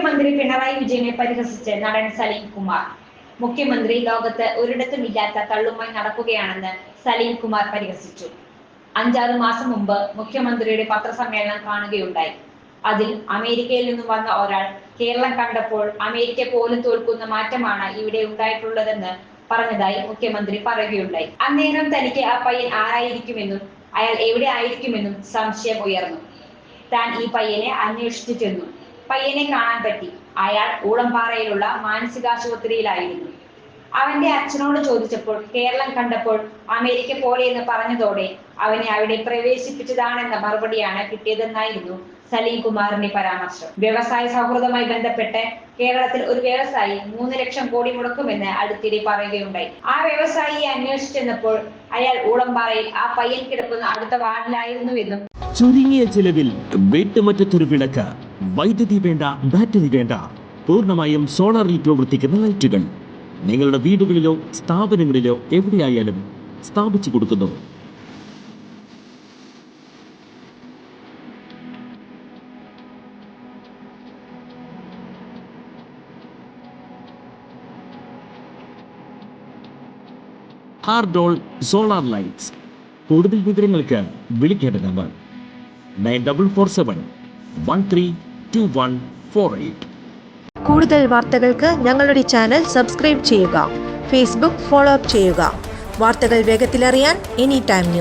മുഖ്യമന്ത്രി പിണറായി വിജയനെ പരിഹസിച്ച് നടൻ സലീം കുമാർ. മുഖ്യമന്ത്രി ലോകത്ത് ഒരിടത്തുമില്ലാത്ത തള്ളുമായി നടക്കുകയാണെന്ന് സലീം കുമാർ പരിഹസിച്ചു. 5-6 മാസം മുമ്പ് മുഖ്യമന്ത്രിയുടെ പത്രസമ്മേളനം കാണുകയുണ്ടായി. അതിൽ അമേരിക്കയിൽ നിന്നും വന്ന ഒരാൾ കേരളം കണ്ടപ്പോൾ അമേരിക്ക പോലും തോൽക്കുന്ന മാറ്റമാണ് ഇവിടെ ഉണ്ടായിട്ടുള്ളതെന്ന് പറഞ്ഞതായി മുഖ്യമന്ത്രി പറയുകയുണ്ടായി. അന്നേരം തനിക്ക് ആ പയ്യൻ ആരായിരിക്കുമെന്നും അയാൾ എവിടെ ആയിരിക്കുമെന്നും സംശയം ഉയർന്നു. താൻ ഈ പയ്യനെ അന്വേഷിച്ചു ചെന്നു. പയ്യനെ കാണാൻ പറ്റി. അയാൾ ഊളംപാറയിലുള്ള മാനസികാശുപത്രിയിലായിരുന്നു. അവന്റെ അച്ഛനോട് ചോദിച്ചപ്പോൾ കേരളം കണ്ടപ്പോൾ അമേരിക്ക പോലെയെന്ന് പറഞ്ഞതോടെ അവനെ അവിടെ പ്രവേശിപ്പിച്ചതാണെന്ന മറുപടിയാണ് കിട്ടിയതെന്നായിരുന്നു സലീം കുമാറിന്റെ പരാമർശം. വ്യവസായ സൗഹൃദമായി ബന്ധപ്പെട്ട് കേരളത്തിൽ ഒരു വ്യവസായി 3 ലക്ഷം കോടി മുടക്കുമെന്ന് അടുത്തിടെ പറയുകയുണ്ടായി. ആ വ്യവസായിയെ അന്വേഷിച്ചെന്നപ്പോൾ അയാൾ ഊളംപാറയിൽ ആ പയ്യൻ കിടക്കുന്ന അടുത്ത വാർഡിലായിരുന്നുവെന്നും ചുരുങ്ങിയ ചിലവിൽ വീട്ടുമുറ്റത്തൊരു വിളക്ക്, വൈദ്യുതി വേണ്ട, ബാറ്ററി വേണ്ട, പൂർണ്ണമായും സോളാറിൽ പ്രവർത്തിക്കുന്ന ലൈറ്റുകൾ നിങ്ങളുടെ വീടുകളിലോ സ്ഥാപനങ്ങളിലോ എവിടെയായാലും സ്ഥാപിച്ചു കൊടുക്കുന്നു. ഹാർഡോൾ സോളാർ ലൈറ്റ്സ്. കൂടുതൽ വിവരങ്ങൾക്ക് വിളിക്കേണ്ട നമ്പർ 9447132148. കൂടുതൽ വാർത്തകൾക്ക് ഞങ്ങളുടെ ചാനൽ സബ്സ്ക്രൈബ് ചെയ്യുക. ഫേസ്ബുക്ക് ഫോളോ അപ്പ് ചെയ്യുക. വാർത്തകൾ വേഗത്തിലറിയാൻ എനി ടൈം ന്യൂസ്.